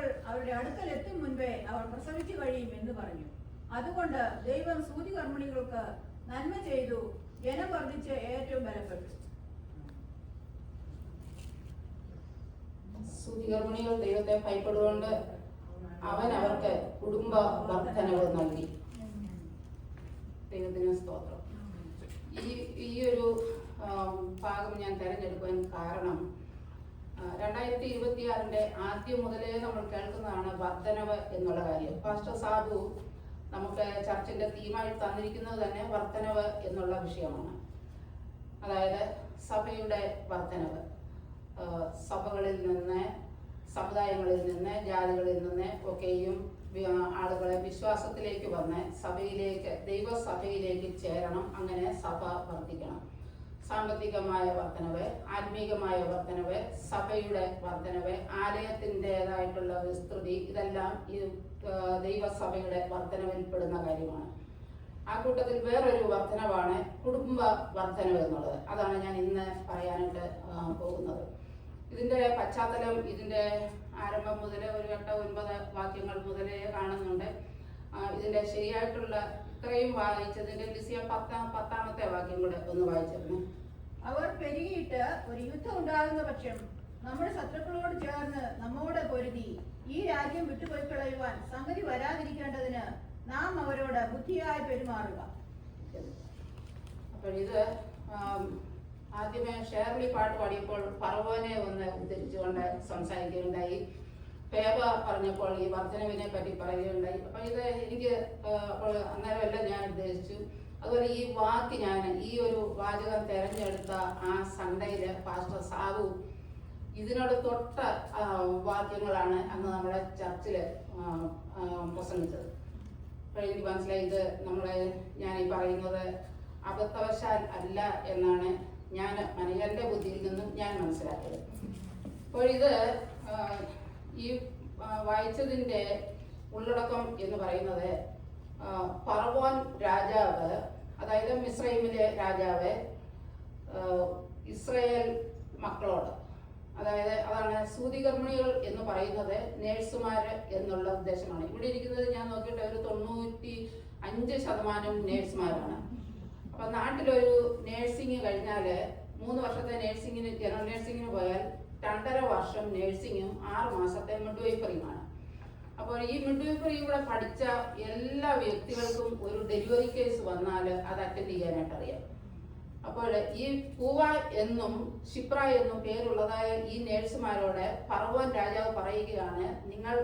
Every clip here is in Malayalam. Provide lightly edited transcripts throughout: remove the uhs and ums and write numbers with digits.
കുട്ടികൾ അവരുടെ അടുക്കൽ എത്തും മുൻപേ അവർ പ്രസവിച്ചു കഴിയും എന്ന് പറഞ്ഞു. അതുകൊണ്ട് ദൈവം സൂതികർമ്മിണികൾക്ക് നന്മ ചെയ്തു, ജനം വർദ്ധിച്ച് ഏറ്റവും ബലപ്പെട്ടു. സൂതികർമ്മിണികൾ ദൈവത്തെ ഭയപ്പെടുകൊണ്ട് അവൻ അവർക്ക് കുടുംബ വർധനവ് നൽകി. ദൈവത്തിന് സ്തോത്രം. ഈ ഒരു ഭാഗം ഞാൻ തിരഞ്ഞെടുക്കാൻ കാരണം 2026 ആദ്യം മുതലേ നമ്മൾ കേൾക്കുന്നതാണ് വർധനവ് എന്നുള്ള കാര്യം. പാസ്റ്റർ സാബു നമുക്ക് ചർച്ചിന്റെ തീമായി തന്നിരിക്കുന്നത് തന്നെ വർധനവ് എന്നുള്ള വിഷയമാണ്. അതായത് സഭയുടെ വർധനവ്, സഭകളിൽ നിന്ന്, സമുദായങ്ങളിൽ നിന്ന്, ജാതികളിൽ നിന്ന് ഒക്കെയും ആളുകളെ വിശ്വാസത്തിലേക്ക് വന്ന് സഭയിലേക്ക്, ദൈവസഭയിലേക്ക് ചേരണം. അങ്ങനെ സഭ വർദ്ധിക്കണം. സാമ്പത്തികമായ വർധനവ്, ആത്മീകമായ വർധനവ്, സഭയുടെ വർധനവ്, ആലയത്തിൻ്റെതായിട്ടുള്ള വിസ്തൃതി, ഇതെല്ലാം ഈ ദൈവസഭയുടെ വർധനവിൽപ്പെടുന്ന കാര്യമാണ്. ആ കൂട്ടത്തിൽ വേറൊരു വർധനവാണ് കുടുംബ വർധനവ് എന്നുള്ളത്. അതാണ് ഞാൻ ഇന്ന് പറയാനായിട്ട് പോകുന്നത്. ഇതിൻ്റെ പശ്ചാത്തലം ഇതിൻ്റെ ആരംഭം മുതലേ ഒരു 8-9 വാക്യങ്ങൾ മുതലേ കാണുന്നുണ്ട്. ഇതിൻ്റെ ശരിയായിട്ടുള്ള ഇത്രയും വായിച്ചതിൻ്റെ ലിസിയ 10-ാമത്തെ വാക്യം കൂടെ ഒന്ന് വായിച്ചിരുന്നു. അവർ പെരുകിയിട്ട് ഒരു യുദ്ധം ഉണ്ടാകുന്ന പക്ഷം നമ്മുടെ ശത്രുക്കളോട് ചേർന്ന് നമ്മോട് പൊരുതി ഈ രാജ്യം വിട്ടുപോയി കളയുവാൻ സംഗതി വരാതിരിക്കേണ്ടതിന് നാം അവരോട് ബുദ്ധിയായി പെരുമാറുക. അപ്പോൾ ഇത് ആദ്യമേ ഷേർലി പാട്ട് പാടിയപ്പോൾ ഫറവോനെ ഒന്ന് ഉദ്ധരിച്ചുകൊണ്ട് സംസാരിക്കുകയുണ്ടായി. പേവ പറഞ്ഞപ്പോൾ ഈ വർധനവിനെ പറ്റി പറയുകയുണ്ടായി. അപ്പോൾ ഇത് എനിക്ക് അപ്പോൾ അന്നേരമല്ല ഞാൻ ഉദ്ദേശിച്ചു. അതുപോലെ ഈ വാക്ക് ഞാൻ ഈ ഒരു വാചകം തിരഞ്ഞെടുത്ത ആ സൺഡേയിൽ പാസ്റ്റർ സാബു ഇതിനോട് തൊട്ട വാക്യങ്ങളാണ് അന്ന് നമ്മുടെ ചർച്ചിൽ പ്രസംഗിച്ചത്. അപ്പോൾ എനിക്ക് മനസ്സിലായി ഇത് ഞാൻ ഈ പറയുന്നത് അബദ്ധവശാൽ അല്ല എന്നാണ് എൻ്റെ ബുദ്ധിയിൽ നിന്നും ഞാൻ മനസ്സിലാക്കിയത്. അപ്പോൾ ഇത് ഈ വായിച്ചതിൻ്റെ ഉള്ളടക്കം എന്ന് പറയുന്നത് ഫറവോൻ രാജാവ്, അതായത് മിസ്രൈമിലെ രാജാവ് ഇസ്രായേൽ മക്കളോട്, അതായത് അതാണ് സൂതികർമ്മിണികൾ എന്ന് പറയുന്നത് നേഴ്സുമാർ എന്നുള്ള ഉദ്ദേശമാണ്. ഇവിടെ ഇരിക്കുന്നത് ഞാൻ നോക്കിയിട്ട് ഒരു 95% നേഴ്സുമാരാണ്. അപ്പം നാട്ടിലൊരു നേഴ്സിംഗ് കഴിഞ്ഞാൽ 3 വർഷത്തെ നേഴ്സിങ്ങിന്, ജനറൽ നേഴ്സിങ്ങിന് പോയാൽ 2.5 വർഷം നേഴ്സിങ്ങും 6 മാസത്തെ മിഡ്വൈഫറിയുമാണ്. അപ്പോൾ ഈ മിഡ്വൈഫറി കൂടെ പഠിച്ച എല്ലാ വ്യക്തികൾക്കും ഒരു ഡെലിവറി കേസ് വന്നാൽ അത് അറ്റൻഡ് ചെയ്യാനായിട്ട് അറിയാം. അപ്പോൾ ഈ പൂവ എന്നും ഷിപ്ര എന്നും പേരുള്ളതായ ഈ നേഴ്സുമാരോട് ഫറവോൻ രാജാവ് പറയുകയാണ്, നിങ്ങൾ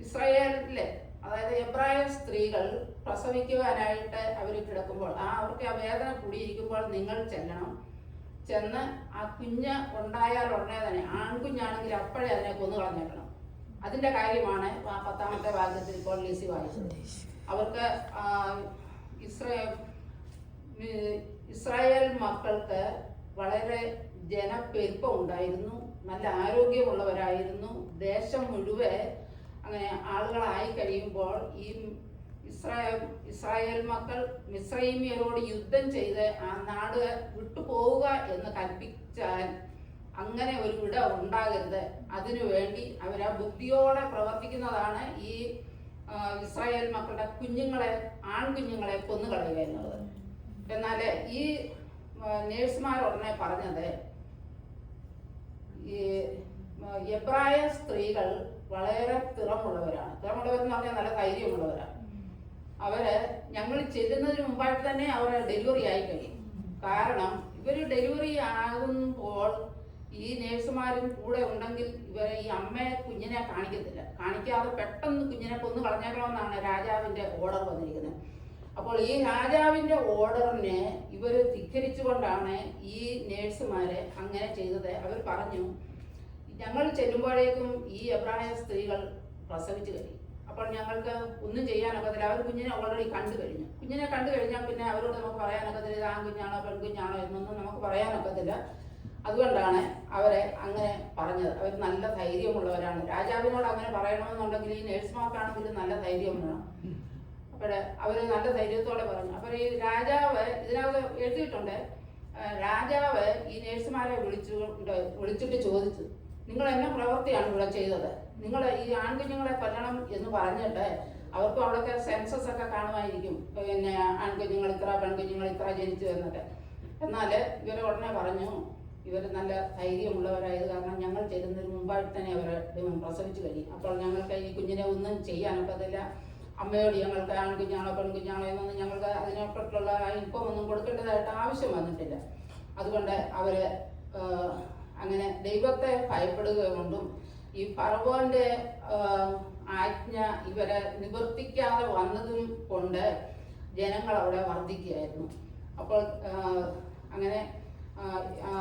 ഇസ്രായേലിലെ അതായത് എബ്രായ സ്ത്രീകൾ പ്രസവിക്കുവാനായിട്ട് അവർ കിടക്കുമ്പോൾ അവർക്ക് ആ വേദന കൂടിയിരിക്കുമ്പോൾ നിങ്ങൾ ചെന്ന് ആ കുഞ്ഞ് ഉണ്ടായാൽ ഉടനെ തന്നെ, ആൺകുഞ്ഞാണെങ്കിൽ അപ്പോഴേ അതിനെ കൊന്നു കളഞ്ഞേക്കണം. അതിൻ്റെ കാര്യമാണ് 10-ാമത്തെ വാക്യത്തിൽ ഇപ്പോൾ ലിസി വായിച്ചത്. അവർക്ക് ഇസ്രായേൽ മക്കൾക്ക് വളരെ ജനപ്പെരുപ്പം ഉണ്ടായിരുന്നു, നല്ല ആരോഗ്യമുള്ളവരായിരുന്നു. ദേശം മുഴുവൻ അങ്ങനെ ആളുകളായി കഴിയുമ്പോൾ ഈ ഇസ്രായേൽ മക്കൾ മിസ്രൈമ്യരോട് യുദ്ധം ചെയ്ത് ആ നാട് വിട്ടുപോവുക എന്ന് കൽപ്പിച്ചാൽ അങ്ങനെ ഒരു വിട ഉണ്ടാകരുത്. അതിനുവേണ്ടി അവരാ ബുദ്ധിയോടെ പ്രവർത്തിക്കുന്നതാണ് ഈ ഇസ്രായേൽ മക്കളുടെ ആൺകുഞ്ഞുങ്ങളെ കൊന്നുകളയുക എന്നുള്ളത്. എന്നാൽ ഈ നേഴ്സുമാർ ഉടനെ പറഞ്ഞത് ഈ എബ്രായ സ്ത്രീകൾ വളരെ തിറമുള്ളവരെന്ന് പറഞ്ഞാൽ നല്ല ധൈര്യമുള്ളവരാണ്. ഞങ്ങൾ ചെല്ലുന്നതിന് മുമ്പായിട്ട് തന്നെ അവരെ ഡെലിവറി ആയി കഴിയും. കാരണം ഇവർ ഡെലിവറി ആകുമ്പോൾ ഈ നേഴ്സുമാരും കൂടെ ഉണ്ടെങ്കിൽ ഇവരെ ഈ അമ്മയെ കുഞ്ഞിനെ കാണിക്കാതെ പെട്ടെന്ന് കുഞ്ഞിനെ കൊന്നു കളഞ്ഞേക്കണമെന്നാണ് രാജാവിൻ്റെ ഓർഡർ വന്നിരിക്കുന്നത്. അപ്പോൾ ഈ രാജാവിൻ്റെ ഓർഡറിനെ ഇവർ ധിക്കരിച്ചുകൊണ്ടാണ് ഈ നേഴ്സുമാരെ അങ്ങനെ ചെയ്തത്. അവർ പറഞ്ഞു, ഞങ്ങൾ ചെല്ലുമ്പോഴേക്കും ഈ എബ്രായ സ്ത്രീകൾ പ്രസവിച്ചു കഴിയും, അപ്പോൾ ഞങ്ങൾക്ക് ഒന്നും ചെയ്യാനൊക്കത്തില്ല. അവർ കുഞ്ഞിനെ ഓൾറെഡി കണ്ടു കഴിഞ്ഞാൽ പിന്നെ അവരോട് നമുക്ക് പറയാനൊക്കത്തില്ല ഇത് ആൺകുഞ്ഞാണോ പെൺകുഞ്ഞാണോ എന്നൊന്നും നമുക്ക് പറയാനൊക്കത്തില്ല. അതുകൊണ്ടാണ് അവരെ അങ്ങനെ പറഞ്ഞത്. അവർ നല്ല ധൈര്യമുള്ളവരാണ്. രാജാവിനോട് അങ്ങനെ പറയണമെന്നുണ്ടെങ്കിൽ ഈ നേഴ്സുമാർക്കാണെങ്കിലും നല്ല ധൈര്യം വേണം. അപ്പോൾ അവർ നല്ല ധൈര്യത്തോടെ പറഞ്ഞു. അപ്പോൾ ഈ രാജാവ് ഇതിനകത്ത് എഴുതിയിട്ടുണ്ട്, രാജാവ് ഈ നേഴ്സുമാരെ വിളിച്ചിട്ട് ചോദിച്ചു, നിങ്ങൾ എന്ന പ്രവൃത്തിയാണ് ഇവിടെ ചെയ്തത്? നിങ്ങൾ ഈ ആൺകുഞ്ഞുങ്ങളെ കൊല്ലണം എന്ന് പറഞ്ഞിട്ട് അവർക്കും അവിടെയൊക്കെ സെൻസസ് ഒക്കെ കാണുമായിരിക്കും, പിന്നെ ആൺകുഞ്ഞുങ്ങൾ ഇത്ര പെൺകുഞ്ഞുങ്ങൾ ഇത്ര ജനിച്ചു എന്നൊക്കെ. എന്നാൽ ഇവർ ഉടനെ പറഞ്ഞു ഇവർ നല്ല ധൈര്യമുള്ളവരായത് കാരണം ഞങ്ങൾ ചെല്ലുന്നതിന് മുമ്പായിട്ട് തന്നെ അവരെ പ്രസവിച്ചു കഴിയും. അപ്പോൾ ഞങ്ങൾക്ക് ഈ കുഞ്ഞിനെ ഒന്നും ചെയ്യാനൊക്കത്തില്ല. അമ്മയോട് ഞങ്ങൾക്ക് ആൺകുഞ്ഞാണോ പെൺകുഞ്ഞാണോ എന്നൊന്നും ഞങ്ങൾക്ക് അതിനെപ്പറ്റുള്ള ഇൻഫോം ഒന്നും കൊടുക്കേണ്ടതായിട്ട് ആവശ്യം വന്നിട്ടില്ല. അതുകൊണ്ട് അവർ അങ്ങനെ ദൈവത്തെ ഭയപ്പെടുക കൊണ്ടും ഈ ഫറവോന്റെ ആജ്ഞ ഇവരെ നിവർത്തിക്കാതെ വന്നതും കൊണ്ട് ജനങ്ങൾ അവിടെ വർദ്ധിക്കുകയായിരുന്നു. അപ്പോൾ അങ്ങനെ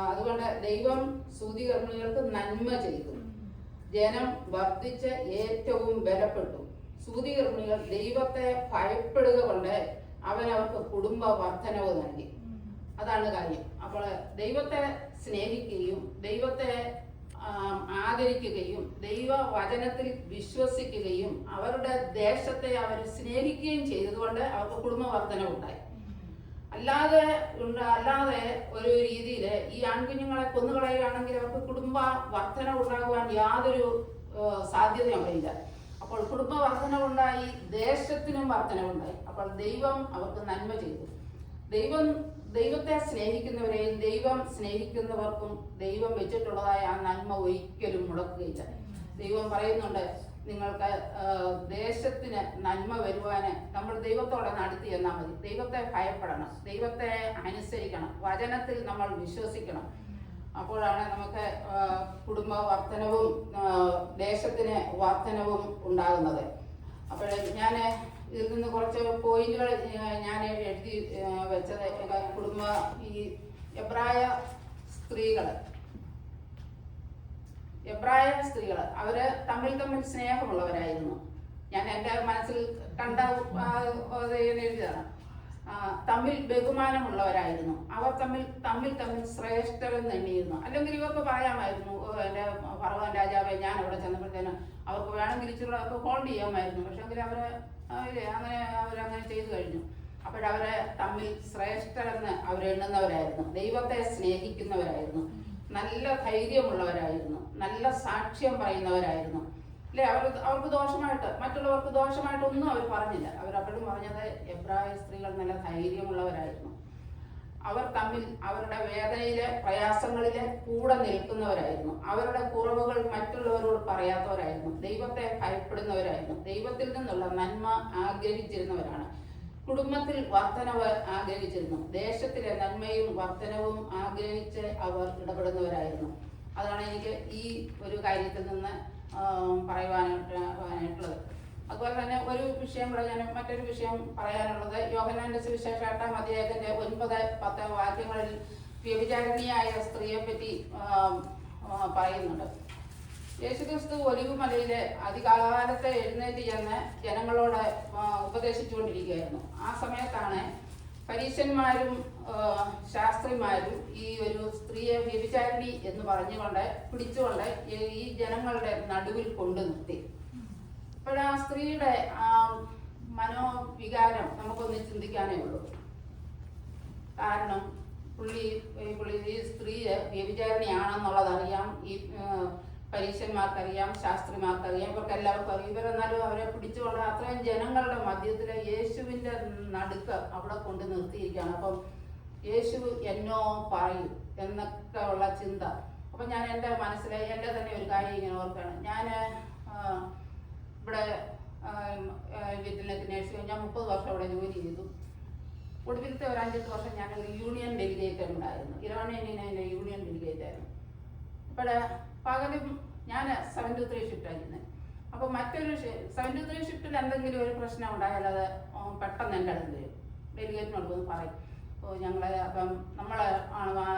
അതുകൊണ്ട് ദൈവം സൂതികർമ്മികൾക്ക് നന്മ ചെയ്തു. ജനം വർദ്ധിച്ച് ഏറ്റവും ബലപ്പെട്ടു. സൂതികർമ്മികൾ ദൈവത്തെ ഭയപ്പെടുക കൊണ്ട് അവർക്ക് കുടുംബ വർധനവ് നൽകി. അതാണ് കാര്യം. അപ്പോൾ ദൈവത്തെ സ്നേഹിക്കുകയും ദൈവത്തെ ആദരിക്കുകയും ദൈവവചനത്തിൽ വിശ്വസിക്കുകയും അവരുടെ ദേശത്തെ അവർ സ്നേഹിക്കുകയും ചെയ്തതുകൊണ്ട് അവർക്ക് കുടുംബ വർധനവുണ്ടായി. അല്ലാതെ ഒരു രീതിയിൽ ഈ ആൺകുഞ്ഞുങ്ങളെ കൊന്നുകളയുകയാണെങ്കിൽ അവർക്ക് കുടുംബ വർധന ഉണ്ടാകുവാൻ യാതൊരു സാധ്യതയുമില്ല. അപ്പോൾ കുടുംബ വർധനവുണ്ടായി, ദേശത്തിനും വർധനവുണ്ടായി. അപ്പോൾ ദൈവം അവർക്ക് നന്മ ചെയ്തു. ദൈവത്തെ സ്നേഹിക്കുന്നവരെയും ദൈവം സ്നേഹിക്കുന്നവർക്കും ദൈവം വെച്ചിട്ടുള്ളതായ ആ നന്മ ഒരിക്കലും മുടക്കുകയില്ല. ദൈവം പറയുന്നുണ്ട്, നിങ്ങൾക്ക് ദേശത്തിന് നന്മ വരുവാന് നമ്മൾ ദൈവത്തോടെ നടത്തി എന്നാൽ മതി. ദൈവത്തെ ഭയപ്പെടണം, ദൈവത്തെ അനുസരിക്കണം, വചനത്തിൽ നമ്മൾ വിശ്വസിക്കണം. അപ്പോഴാണ് നമുക്ക് കുടുംബ വർധനവും ദേശത്തിന് വർധനവും ഉണ്ടാകുന്നത്. അപ്പോൾ ഞാൻ ഇതിൽ നിന്ന് കുറച്ച് പോയിന്റുകൾ ഞാൻ എഴുതി വെച്ചത്, കുടുംബ ഈ എബ്രായ സ്ത്രീകൾ അവര് തമ്മിൽ സ്നേഹമുള്ളവരായിരുന്നു. ഞാൻ എൻ്റെ മനസ്സിൽ കണ്ട എഴുതിയതാണ്. തമ്മിൽ ബഹുമാനമുള്ളവരായിരുന്നു. അവർ തമ്മിൽ ശ്രേഷ്ഠരെന്ന് എണ്ണിയിരുന്നു. അല്ലെങ്കിൽ ഇവർക്ക് പറയാമായിരുന്നു, എൻ്റെ ഫറവോൻ രാജാവെ ഞാൻ അവിടെ ചെന്നപ്പോഴത്തേന് അവർക്ക് വേണമെങ്കിൽ ഇച്ചിരി ഹോൾഡ് ചെയ്യാമായിരുന്നു. പക്ഷെ എങ്കിൽ അവരങ്ങനെ ചെയ്തു കഴിഞ്ഞു. അപ്പോഴവരെ തമ്മിൽ ശ്രേഷ്ഠരെന്ന് അവരെണ്ണുന്നവരായിരുന്നു. ദൈവത്തെ സ്നേഹിക്കുന്നവരായിരുന്നു. നല്ല ധൈര്യമുള്ളവരായിരുന്നു. നല്ല സാക്ഷ്യം പറയുന്നവരായിരുന്നു. അല്ലെ, അവർക്ക് ദോഷമായിട്ട്, മറ്റുള്ളവർക്ക് ദോഷമായിട്ടൊന്നും അവർ പറഞ്ഞില്ല. അവരപ്പോഴും പറഞ്ഞത് എബ്രായ സ്ത്രീകൾ നല്ല ധൈര്യമുള്ളവരായിരുന്നു. അവർ തമ്മിൽ അവരുടെ വേദനയിലെ പ്രയാസങ്ങളിലെ കൂടെ നിൽക്കുന്നവരായിരുന്നു. അവരുടെ കുറവുകൾ മറ്റുള്ളവരോട് പറയാത്തവരായിരുന്നു. ദൈവത്തെ ഭയപ്പെടുന്നവരായിരുന്നു. ദൈവത്തിൽ നിന്നുള്ള നന്മ ആഗ്രഹിച്ചിരുന്നവരാണ്. കുടുംബത്തിൽ വർധനവ് ആഗ്രഹിച്ചിരുന്നു. ദേശത്തിലെ നന്മയും വർധനവും ആഗ്രഹിച്ച് അവർ ഇടപെടുന്നവരായിരുന്നു. അതാണ് എനിക്ക് ഈ ഒരു കാര്യത്തിൽ നിന്ന് പറയുവാനായിട്ടുള്ളത്. അതുപോലെ തന്നെ ഒരു വിഷയം കൂടെ മറ്റൊരു വിഷയം പറയാനുള്ളത്, യോഹന്നാന്റെ സുവിശേഷം 8-ാം അധ്യായത്തിന്റെ 9-10 വാക്യങ്ങളിൽ വ്യഭിചാരിണിയായ സ്ത്രീയെ പറ്റി പറയുന്നുണ്ട്. യേശുക്രിസ്തു ഒലിവുമലയിലെ അതികാലത്തെ എഴുന്നേറ്റ് ചെന്ന് ജനങ്ങളോട് ഉപദേശിച്ചുകൊണ്ടിരിക്കുകയായിരുന്നു. ആ സമയത്താണ് പരീശന്മാരും ശാസ്ത്രിമാരും ഈ ഒരു സ്ത്രീയെ വ്യഭിചാരിണി എന്ന് പിടിച്ചുകൊണ്ട് ഈ ജനങ്ങളുടെ നടുവിൽ കൊണ്ടു നിർത്തി. അപ്പോഴാ സ്ത്രീയുടെ മനോവികാരം നമുക്കൊന്ന് ചിന്തിക്കാനേ ഉള്ളൂ. കാരണം ഈ സ്ത്രീ വ്യഭിചാരിണിയാണെന്നുള്ളതറിയാം, ഈ പരീശന്മാർക്കറിയാം, ശാസ്ത്രിമാർക്കറിയാം, ഇവർക്ക് എല്ലാവർക്കും അറിയാം. ഇവരെന്നാലും അവരെ പിടിച്ചുകൊണ്ട് അത്രയും ജനങ്ങളുടെ മധ്യത്തിലെ യേശുവിൻ്റെ നടുക്ക് അവിടെ കൊണ്ട് നിർത്തിയിരിക്കുകയാണ്. അപ്പം യേശു എന്നോ പറയും എന്നൊക്കെ ഉള്ള ചിന്ത. അപ്പം ഞാൻ എൻ്റെ മനസ്സിലെ എൻ്റെ തന്നെ ഒരു കാര്യം ഇങ്ങനെ ഓർക്കുകയാണ്. ഞാൻ ഇവിടെ വീട്ടിലേക്ക് നേഴ്സിംഗ് ഞാൻ 30 വർഷം അവിടെ ജോലി ചെയ്തു. ഒടുവിലത്തെ ഒരു 5-8 വർഷം ഞാൻ യൂണിയൻ ഡെലിഗേറ്റ് ഉണ്ടായിരുന്നു. ഇരവണേനെ യൂണിയൻ ഡെലിഗേറ്റ് ആയിരുന്നു. അപ്പോൾ പകലും ഞാൻ 7 to 3 ഷിഫ്റ്റായിരുന്നു. അപ്പോൾ മറ്റൊരു 7 to 3 ഷിഫ്റ്റിൽ എന്തെങ്കിലും ഒരു പ്രശ്നം ഉണ്ടായാൽ അത് പെട്ടെന്ന് എൻ്റെ അടുത്ത് വരും. ഡെലിഗേറ്റിനോടൊന്ന് പറയും. അപ്പോൾ അപ്പം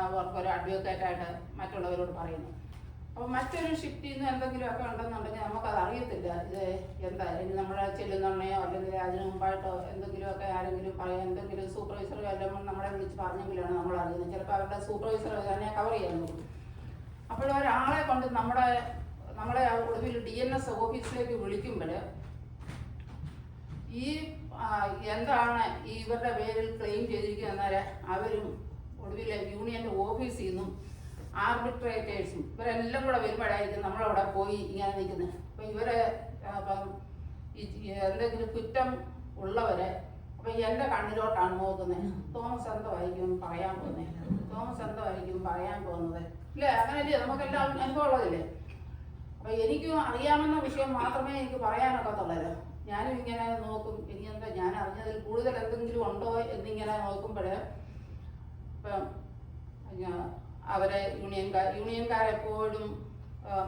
അവർക്കൊരു അഡ്വക്കേറ്റായിട്ട് മറ്റുള്ളവരോട് പറയുന്നു. അപ്പോൾ മറ്റൊരു ഷിഫ്റ്റിൽ നിന്ന് എന്തെങ്കിലും ഒക്കെ ഉണ്ടെന്നുണ്ടെങ്കിൽ നമുക്കത് അറിയത്തില്ല. ഇത് എന്താ, അല്ലെങ്കിൽ നമ്മൾ ചെല്ലുന്നുണ്ടെയോ അല്ലെങ്കിൽ അതിന് മുമ്പായിട്ടോ എന്തെങ്കിലുമൊക്കെ ആരെങ്കിലും പറയാം, എന്തെങ്കിലും സൂപ്പർവൈസർ എല്ലാം നമ്മളെ വിളിച്ച് പറഞ്ഞെങ്കിലാണ് നമ്മൾ അറിയുന്നത്. ചിലപ്പോൾ അവരുടെ സൂപ്പർവൈസർ തന്നെ കവർ ചെയ്യാൻ നോക്കും. അപ്പോഴൊരാളെ കൊണ്ട് നമ്മളെ ഒടുവിൽ DNS ഓഫീസിലേക്ക് വിളിക്കുമ്പോൾ ഈ എന്താണ് ഇവരുടെ പേരിൽ ക്ലെയിം ചെയ്തിരിക്കുന്നത്, അവരും ഒടുവിൽ യൂണിയൻ്റെ ഓഫീസിൽ നിന്നും ആർബിട്രേറ്റേഴ്സും ഇവരെല്ലാം കൂടെ വരുമ്പോഴായിരിക്കും നമ്മളവിടെ പോയി ഇങ്ങനെ നിൽക്കുന്നത്. അപ്പം ഇവരെ എന്തെങ്കിലും കുറ്റം ഉള്ളവരെ അപ്പം എൻ്റെ കണ്ണിലോട്ടാണ് നോക്കുന്നത്. തോമസ് എന്തായിരിക്കും പറയാൻ പോകുന്നത്, തോമസ് എന്തായിരിക്കും പറയാൻ പോകുന്നത്, ഇല്ലേ? അങ്ങനെയല്ലേ നമുക്കെല്ലാം അനുഭവം ഉള്ളതില്ലേ? അപ്പം എനിക്കും അറിയാവുന്ന വിഷയം മാത്രമേ എനിക്ക് പറയാനൊക്കത്തുള്ളല്ലോ. ഞാനും ഇങ്ങനെ നോക്കും, ഇനി എന്താ ഞാൻ അറിഞ്ഞതിൽ കൂടുതൽ എന്തെങ്കിലും ഉണ്ടോ എന്നിങ്ങനെ നോക്കുമ്പോൾ ഇപ്പം അവരെ യൂണിയൻകാരെപ്പോഴും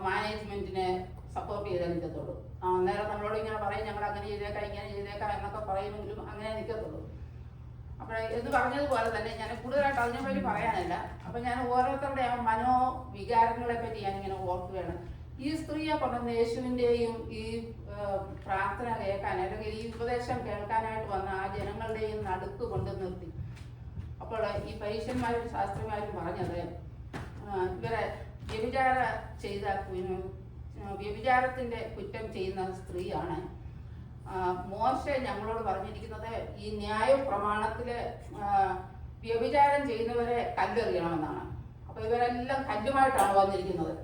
മാനേജ്മെൻറ്റിനെ സപ്പോർട്ട് ചെയ്തേ നിൽക്കത്തുള്ളൂ. അന്നേരം നമ്മളോട് ഇങ്ങനെ പറയും ഞങ്ങൾ അങ്ങനെ ചെയ്തേക്കാം ഇങ്ങനെ ചെയ്തേക്കാം എന്നൊക്കെ പറയുമെങ്കിലും അങ്ങനെ നിൽക്കത്തുള്ളൂ. അപ്പോൾ എന്ന് പറഞ്ഞതുപോലെ തന്നെ ഞാൻ കൂടുതലായിട്ട് അതിനെപ്പറ്റി പറയാനല്ല. അപ്പം ഞാൻ ഓരോരുത്തരുടെ മനോവികാരങ്ങളെ പറ്റി ഞാനിങ്ങനെ ഓർക്കുകയാണ്. ഈ സ്ത്രീയെ കൊണ്ടുവന്ന യേശുവിൻ്റെയും ഈ പ്രാർത്ഥന കേൾക്കാൻ അല്ലെങ്കിൽ ഈ ഉപദേശം കേൾക്കാനായിട്ട് വന്ന ആ ജനങ്ങളുടെയും നടുക്ക് കൊണ്ടു നിർത്തി. അപ്പോൾ ഈ പരീക്ഷന്മാരും ശാസ്ത്രിമാരും പറഞ്ഞത് ഇവരെ വ്യഭിചാരത്തിൻ്റെ കുറ്റം ചെയ്യുന്ന സ്ത്രീയാണ്. മോശെ ഞങ്ങളോട് പറഞ്ഞിരിക്കുന്നത് ഈ ന്യായ പ്രമാണത്തിൽ വ്യഭിചാരം ചെയ്യുന്നവരെ കല്ലെറിയണമെന്നാണ്. അപ്പോൾ ഇവരെല്ലാം കല്ലുമായിട്ടാണ് വന്നിരിക്കുന്നത്.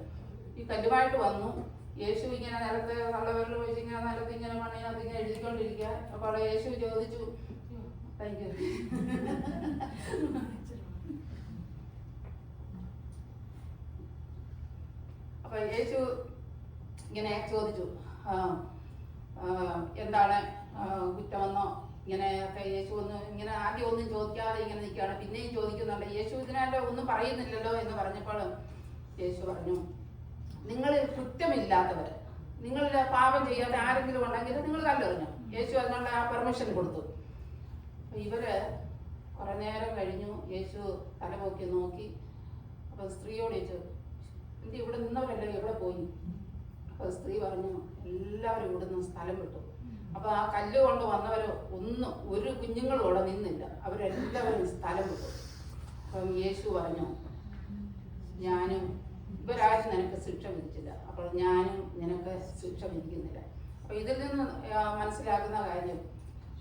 ഈ കല്ലുമായിട്ട് വന്നു. യേശു ഇങ്ങനെ നിലത്ത് കള്ളവരിൽ വെച്ച് ഇങ്ങനെ നിലത്ത് ഇങ്ങനെ മണ്ണിനകത്ത് ഇങ്ങനെ എഴുതിക്കൊണ്ടിരിക്കുക. അപ്പോൾ യേശു ചോദിച്ചു, താങ്ക് യു. അപ്പൊ യേശു ഇങ്ങനെ ചോദിച്ചു, എന്താണ് കുറ്റമെന്നോ ഇങ്ങനെയൊക്കെ. യേശു ഇങ്ങനെ ആദ്യം ഒന്നും ചോദിക്കാതെ ഇങ്ങനെ നിൽക്കുകയാണ്. പിന്നെയും ചോദിക്കുന്നുണ്ട്. യേശു ഇതിനായിട്ട് ഒന്നും പറയുന്നില്ലല്ലോ എന്ന് പറഞ്ഞപ്പോൾ യേശു പറഞ്ഞു, നിങ്ങളിൽ കുറ്റമില്ലാത്തവർ, നിങ്ങളിൽ പാപം ചെയ്യാത്ത ആരെങ്കിലും ഉണ്ടെങ്കിൽ നിങ്ങൾ കല്ലെറിഞ്ഞു. യേശു അതിനുള്ള ആ പെർമിഷൻ കൊടുത്തു. ഇവര് കുറെ നേരം കഴിഞ്ഞു. യേശു തലപൊക്കി നോക്കി. അപ്പൊ സ്ത്രീയോട് ചോദിച്ചു, എന്ത് ഇവിടെ നിന്നവരല്ലേ എവിടെ പോയി? അപ്പൊ സ്ത്രീ പറഞ്ഞു, എല്ലാവരും ഇവിടുന്ന് സ്ഥലം വിട്ടു. അപ്പൊ ആ കല്ല് കൊണ്ട് വന്നവര് ഒരു കുഞ്ഞുങ്ങളും അവിടെ നിന്നില്ല. അവരെല്ലാവരും സ്ഥലം വിട്ടു. അപ്പം യേശു പറഞ്ഞു, ഞാനും ഇവരാരും നിനക്ക് ശിക്ഷ വിധിച്ചില്ല, അപ്പോൾ ഞാനും നിനക്ക് ശിക്ഷ വിധിക്കുന്നില്ല. അപ്പൊ ഇതിൽ നിന്ന് മനസ്സിലാക്കുന്ന കാര്യം,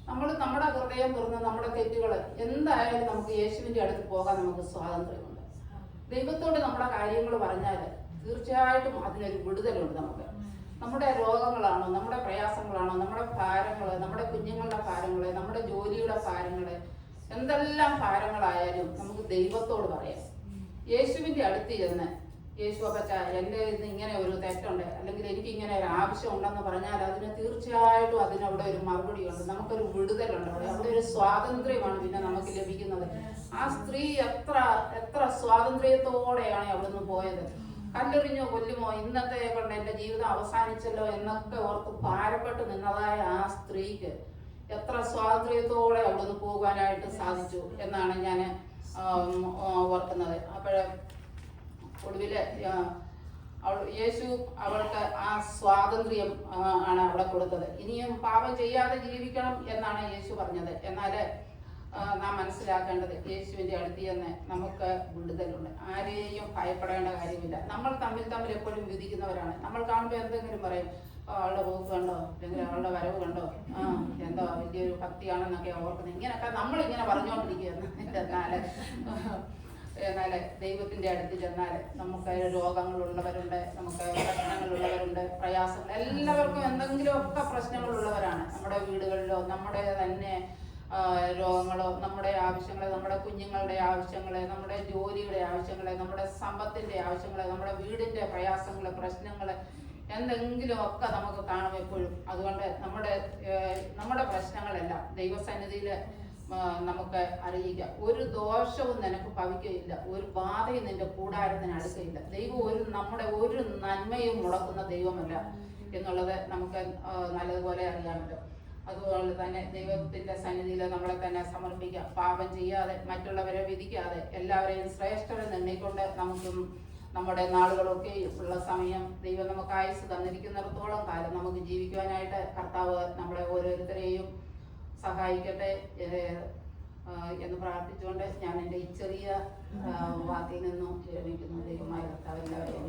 നമ്മൾ നമ്മുടെ ഹൃദയം തുറന്ന് നമ്മുടെ തെറ്റുകൾ എന്തായാലും നമുക്ക് യേശുവിൻ്റെ അടുത്ത് പോകാൻ നമുക്ക് സ്വാതന്ത്ര്യമുണ്ട്. ദൈവത്തോട് നമ്മുടെ കാര്യങ്ങൾ പറഞ്ഞാൽ തീർച്ചയായിട്ടും അതിനൊരു വിടുതലുണ്ട്. നമ്മുടെ രോഗങ്ങളാണോ, നമ്മുടെ പ്രയാസങ്ങളാണോ, നമ്മുടെ ഭാരങ്ങൾ, നമ്മുടെ കുഞ്ഞുങ്ങളുടെ ഭാരങ്ങൾ, നമ്മുടെ ജോലിയുടെ ഭാരങ്ങൾ, എന്തെല്ലാം ഭാരങ്ങളായാലും നമുക്ക് ദൈവത്തോട് പറയാം. യേശുവിൻ്റെ അടുത്ത് ചെന്ന്, യേശു അപ്പച്ച എൻ്റെ ഇന്ന് ഇങ്ങനെ ഒരു തെറ്റുണ്ട്, അല്ലെങ്കിൽ എനിക്ക് ഇങ്ങനെ ഒരു ആവശ്യം ഉണ്ടെന്ന് പറഞ്ഞാൽ അതിന് തീർച്ചയായിട്ടും അതിനവിടെ ഒരു മറുപടി ഉണ്ട്. നമുക്കൊരു വിടുതലുണ്ട്. അവിടെ ഒരു സ്വാതന്ത്ര്യമാണ് പിന്നെ നമുക്ക് ലഭിക്കുന്നത്. ആ സ്ത്രീ എത്ര സ്വാതന്ത്ര്യത്തോടെയാണ് അവിടുന്ന് പോയത്. കല്ലെറിഞ്ഞോ കൊല്ലുമോ, ഇന്നത്തെ കൊണ്ട് എൻ്റെ ജീവിതം അവസാനിച്ചല്ലോ എന്നൊക്കെ ഓർത്ത് ഭാരപ്പെട്ട് നിന്നതായ ആ സ്ത്രീക്ക് എത്ര സ്വാതന്ത്ര്യത്തോടെ അവിടുന്ന് പോകാനായിട്ട് സാധിച്ചു എന്നാണ് ഞാൻ ഓർക്കുന്നത്. അപ്പോഴേ ഒടുവിൽ യേശു അവൾക്ക് ആ സ്വാതന്ത്ര്യം ആണ് അവിടെ കൊടുത്തത്. ഇനിയും പാപം ചെയ്യാതെ ജീവിക്കണം എന്നാണ് യേശു പറഞ്ഞത്. എന്നാൽ നാം മനസ്സിലാക്കേണ്ടത്, യേശുവിൻ്റെ അടുത്ത് ചെന്ന് നമുക്ക് വിടുതലുണ്ട്. ആരെയും ഭയപ്പെടേണ്ട കാര്യമില്ല. നമ്മൾ തമ്മിൽ എപ്പോഴും വിധിക്കുന്നവരാണ്. നമ്മൾ കാണുമ്പോൾ എന്തെങ്കിലും പറയും, അവളുടെ പോക്ക് കണ്ടോ, അല്ലെങ്കിൽ അവളുടെ വരവ് കണ്ടോ, എന്തോ വലിയൊരു ഭക്തിയാണെന്നൊക്കെ ഓർക്കുന്നത്. ഇങ്ങനെയൊക്കെ നമ്മളിങ്ങനെ പറഞ്ഞുകൊണ്ടിരിക്കുകയാണ്. എന്നാൽ ദൈവത്തിൻ്റെ അടുത്ത് ചെന്നാൽ നമുക്ക് രോഗങ്ങളുള്ളവരുണ്ട്, നമുക്ക് പ്രശ്നങ്ങളുള്ളവരുണ്ട്, പ്രയാസങ്ങൾ, എല്ലാവർക്കും എന്തെങ്കിലുമൊക്കെ പ്രശ്നങ്ങളുള്ളവരാണ്. നമ്മുടെ വീടുകളിലോ നമ്മുടെ തന്നെ രോഗങ്ങളോ, നമ്മുടെ ആവശ്യങ്ങളെ, നമ്മുടെ കുഞ്ഞുങ്ങളുടെ ആവശ്യങ്ങളെ, നമ്മുടെ ജോലിയുടെ ആവശ്യങ്ങളെ, നമ്മുടെ സമ്പത്തിൻ്റെ ആവശ്യങ്ങളെ, നമ്മുടെ വീടിൻ്റെ പ്രയാസങ്ങൾ, പ്രശ്നങ്ങൾ, എന്തെങ്കിലുമൊക്കെ നമുക്ക് കാണും എപ്പോഴും. അതുകൊണ്ട് നമ്മുടെ പ്രശ്നങ്ങളെല്ലാം ദൈവസന്നിധിയിൽ നമുക്ക് അറിയിക്കാം. ഒരു ദോഷവും നിനക്ക് ഭവിക്കുകയില്ല, ഒരു ബാധയും നിന്റെ കൂടാരത്തിന് അടുക്കയില്ല. ദൈവം നമ്മുടെ ഒരു നന്മയും മുടക്കുന്ന ദൈവമല്ല എന്നുള്ളത് നമുക്ക് നല്ലതുപോലെ അറിയാമല്ലോ. അതുപോലെ തന്നെ ദൈവത്തിൻ്റെ സന്നിധിയിൽ നമ്മളെ തന്നെ സമർപ്പിക്കാം. പാപം ചെയ്യാതെ, മറ്റുള്ളവരെ വിധിക്കാതെ, എല്ലാവരെയും ശ്രേഷ്ഠരെന്ന് എണ്ണിക്കൊണ്ട് നമുക്കും നമ്മുടെ നാളുകളൊക്കെ ഉള്ള സമയം ദൈവം നമുക്ക് ആയുസ് തന്നിരിക്കുന്നിടത്തോളം കാലം നമുക്ക് ജീവിക്കുവാനായിട്ട് കർത്താവ് നമ്മളെ ഓരോരുത്തരെയും സഹായിക്കട്ടെ എന്ന് പ്രാർത്ഥിച്ചുകൊണ്ട് ഞാൻ എൻ്റെ ഈ ചെറിയ വാക്കിൽ നിന്നും വിരമിക്കുന്നു. ദൈവമായ കർത്താവ് എല്ലാവരെയും